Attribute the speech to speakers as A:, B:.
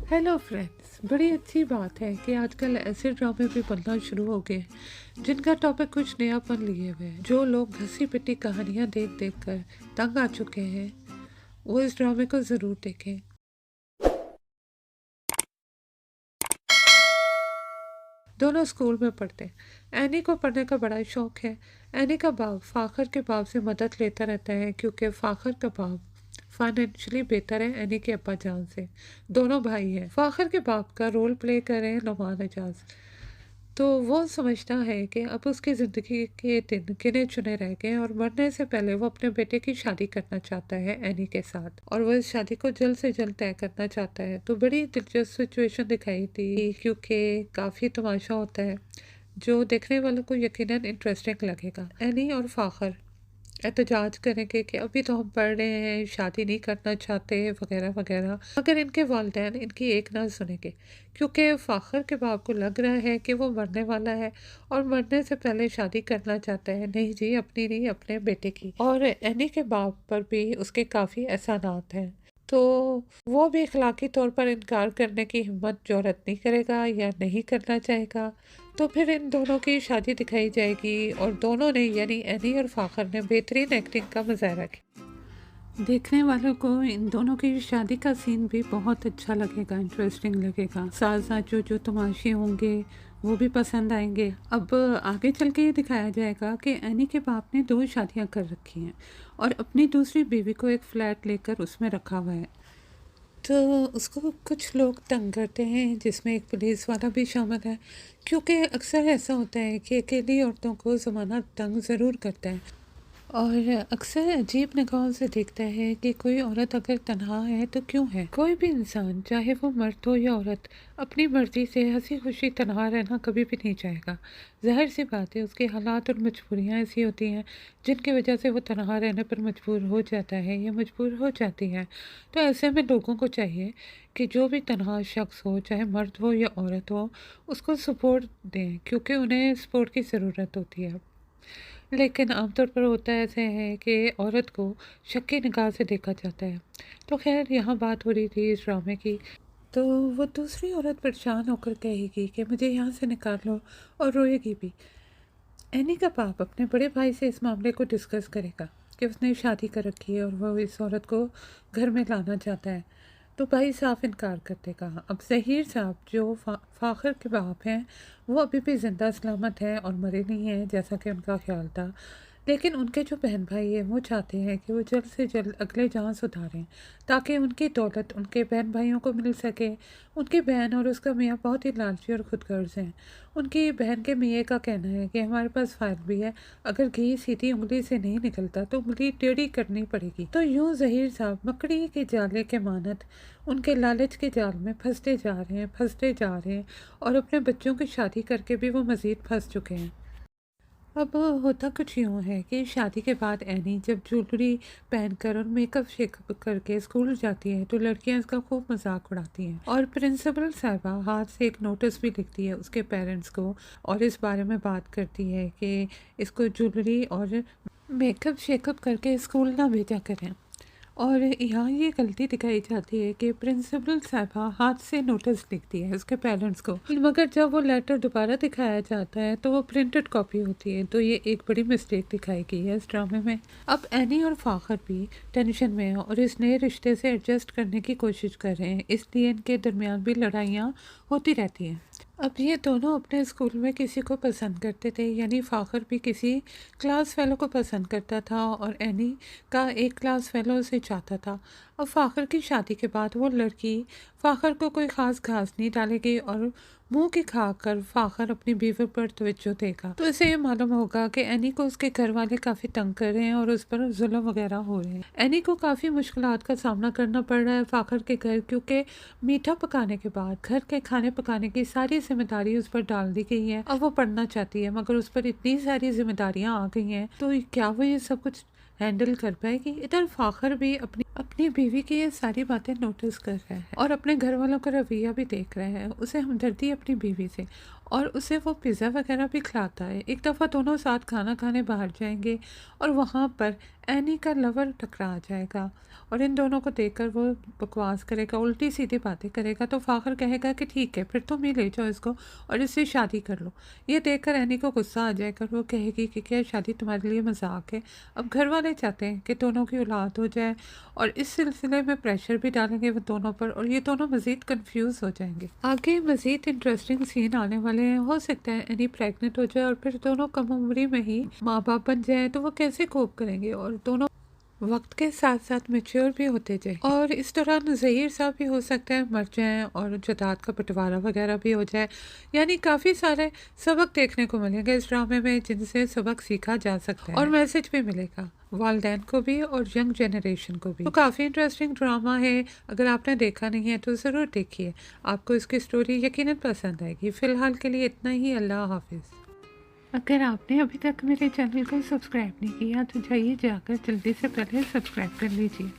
A: Hello friends, बड़ी अच्छी बात है कि आजकल ऐसे ड्रामे भी बनना शुरू हो गए हैं जिनका टॉपिक कुछ नयापन लिए हुए है। जो लोग घसी पिटी कहानियां देख देख कर तंग आ चुके हैं वो इस ड्रामे को ज़रूर देखें। दोनों स्कूल में पढ़ते हैं। एनी को पढ़ने का बड़ा शौक है। एनी का बाप फाखर के बाप से मदद लेता रहता है क्योंकि फाखर का बाप फाइनेंशियली बेहतर है एनी के अब्बा जान से। दोनों भाई हैं। फाखर के बाप का रोल प्ले कर रहे हैं नुमान एजाज। तो वो समझता है कि अब उसकी ज़िंदगी के दिन गिने चुने रह गए और मरने से पहले वो अपने बेटे की शादी करना चाहता है एनी के साथ, और वो इस शादी को जल्द से जल्द तय करना चाहता है। तो बड़ी दिलचस्प सिचुएशन दिखाई थी क्योंकि काफ़ी तमाशा होता है जो देखने वालों को यकीनन इंटरेस्टिंग लगेगा। एनी और फाखर एहतजाज करेंगे कि अभी तो हम पढ़ रहे हैं, शादी नहीं करना चाहते वगैरह वगैरह, मगर इनके वालिदैन इनकी एक ना सुनेंगे क्योंकि फ़ाखर के बाप को लग रहा है कि वो मरने वाला है और मरने से पहले शादी करना चाहता है। नहीं जी, अपनी नहीं, अपने बेटे की। और एनी के बाप पर भी उसके काफ़ी एहसानात हैं, तो वो भी इखलाकी तौर पर इनकार करने की हिम्मत जौरत नहीं करेगा या नहीं करना चाहेगा। तो फिर इन दोनों की शादी दिखाई जाएगी और दोनों ने यानी एनी और फाखर ने बेहतरीन एक्टिंग का मुजाहरा किया। देखने वालों को इन दोनों की शादी का सीन भी बहुत अच्छा लगेगा, इंटरेस्टिंग लगेगा। साथ साथ जो तमाशे होंगे वो भी पसंद आएंगे। अब आगे चल के ये दिखाया जाएगा कि एनी के बाप ने 2 शादियां कर रखी हैं और अपनी दूसरी बीवी को एक फ्लैट लेकर उसमें रखा हुआ है। तो उसको कुछ लोग तंग करते हैं जिसमें एक पुलिस वाला भी शामिल है, क्योंकि अक्सर ऐसा होता है कि अकेली औरतों को ज़माना तंग ज़रूर करता है और अक्सर अजीब निगाहों से देखता है कि कोई औरत अगर तन्हा है तो क्यों है। कोई भी इंसान, चाहे वो मर्द हो या औरत, अपनी मर्जी से हंसी खुशी तन्हा रहना कभी भी नहीं चाहेगा। ज़ाहिर सी बात है, उसके हालात और मजबूरियाँ ऐसी होती हैं जिनकी वजह से वो तन्हा रहने पर मजबूर हो जाता है या मजबूर हो जाती है। तो ऐसे में लोगों को चाहिए कि जो भी तन्हा शख्स हो, चाहे मर्द हो या औरत हो, उसको सपोर्ट दें क्योंकि उन्हें सपोर्ट की ज़रूरत होती है। लेकिन आमतौर पर होता ऐसे है कि औरत को शक की निगाह से देखा जाता है। तो खैर, यहाँ बात हो रही थी इस ड्रामे की। तो वो दूसरी औरत परेशान होकर कहेगी कि मुझे यहाँ से निकाल लो, और रोएगी भी। एनी का बाप अपने बड़े भाई से इस मामले को डिस्कस करेगा कि उसने शादी कर रखी है और वो इस औरत को घर में लाना चाहता है। तो भाई साफ इनकार कर देगा। अब ज़हीर साहब जो फाखर के बाप हैं, वो अभी भी ज़िंदा सलामत हैं और मरे नहीं हैं जैसा कि उनका ख्याल था। लेकिन उनके जो बहन भाई हैं वो चाहते हैं कि वो जल्द से जल्द अगले जहाँ सुधारें ताकि उनकी दौलत उनके बहन भाइयों को मिल सके। उनकी बहन और उसका मियाँ बहुत ही लालची और खुदगर्ज हैं। उनकी बहन के मियाँ का कहना है कि हमारे पास फाइल भी है, अगर घी सीधी उंगली से नहीं निकलता तो उंगली टेढ़ी करनी पड़ेगी। तो यूं ज़हीर साहब मकड़ी के जाले के मानत उनके लालच के जाल में फंसते जा रहे हैं, फंसते जा रहे हैं, और अपने बच्चों की शादी करके भी वो मज़ीद फंस चुके हैं। अब होता कुछ यूँ है कि शादी के बाद एनी जब ज्वेलरी पहनकर और मेकअप शेकअप करके स्कूल जाती है तो लड़कियां इसका खूब मजाक उड़ाती हैं, और प्रिंसिपल साहिबा हाथ से एक नोटिस भी लिखती है उसके पेरेंट्स को और इस बारे में बात करती है कि इसको ज्वेलरी और मेकअप शेकअप करके स्कूल ना भेजा करें। और यहाँ ये गलती दिखाई जाती है कि प्रिंसिपल साहिबा हाथ से नोटिस लिखती है उसके पेरेंट्स को, मगर जब वो लेटर दोबारा दिखाया जाता है तो वो प्रिंटेड कॉपी होती है। तो ये एक बड़ी मिस्टेक दिखाई गई है इस ड्रामे में। अब एनी और फाखर भी टेंशन में है और इस नए रिश्ते से एडजस्ट करने की कोशिश कर रहे हैं, इसलिए इनके दरमियान भी लड़ाइयाँ होती रहती हैं। अब ये दोनों अपने स्कूल में किसी को पसंद करते थे, यानी फाखर भी किसी क्लास फेलो को पसंद करता था और एनी का एक क्लास फेलो से चाहता था। अब फाखर की शादी के बाद वो लड़की फाखर को कोई ख़ास घास नहीं डालेगी और मुंह की खाकर फाखर अपनी बीवी पर तवज्जो देगा। तो इसे ये मालूम होगा कि एनी को उसके घर वाले काफ़ी तंग कर रहे हैं और उस पर जुल्म वगैरह हो रहे हैं। एनी को काफ़ी मुश्किलात का सामना करना पड़ रहा है फाखर के घर, क्योंकि मीठा पकाने के बाद घर के खाने पकाने की सारी जिम्मेदारी उस पर डाल दी गई है। अब वो पढ़ना चाहती है मगर उस पर इतनी सारी जिम्मेदारियां आ गई हैं, तो क्या वो ये सब कुछ हैंडल कर पाएगी? इधर फाखर भी अपनी अपनी बीवी की ये सारी बातें नोटिस कर रहा है और अपने घर वालों का रवैया भी देख रहा है। उसे हमदर्दी है अपनी बीवी से और उसे वो पिज़्ज़ा वगैरह भी खिलाता है। एक दफ़ा दोनों साथ खाना खाने बाहर जाएंगे और वहाँ पर एनी का लवर टकरा जाएगा और इन दोनों को देखकर वो बकवास करेगा, उल्टी सीधी बातें करेगा। तो फ़ाखर कहेगा कि ठीक है, फिर तुम ही ले जाओ इसको और इससे शादी कर लो। ये देखकर एनी को गुस्सा आ जाएगा और वो कहेगी कि क्या शादी तुम्हारे लिए मजाक है। अब घर वाले चाहते हैं कि दोनों की औलाद हो जाए और इस सिलसिले में प्रेशर भी डालेंगे वो दोनों पर और ये दोनों मज़ीद कंफ्यूज हो जाएंगे। आगे मज़ीद इंटरेस्टिंग सीन आने वाले हैं। हो सकता है एनी प्रेग्नेंट हो जाए और फिर दोनों कम उम्री में ही माँ बाप बन जाए, तो वो कैसे कोप करेंगे और दोनों वक्त के साथ साथ मैच्योर भी होते जाए। और इस दौरान ज़हीर साहब भी हो सकता है मर जाएं और जायदाद का बंटवारा वगैरह भी हो जाए। यानी काफ़ी सारे सबक देखने को मिलेंगे इस ड्रामे में जिनसे सबक सीखा जा सकता है और मैसेज भी मिलेगा वालदैन को भी और यंग जनरेशन को भी। तो काफ़ी इंटरेस्टिंग ड्रामा है। अगर आपने देखा नहीं है तो ज़रूर देखिए, आपको इसकी स्टोरी यकीनन पसंद आएगी। फ़िलहाल के लिए इतना ही। अल्लाह हाफिज़। अगर आपने अभी तक मेरे चैनल को सब्सक्राइब नहीं किया तो जाइए जाकर जल्दी से पहले सब्सक्राइब कर लीजिए।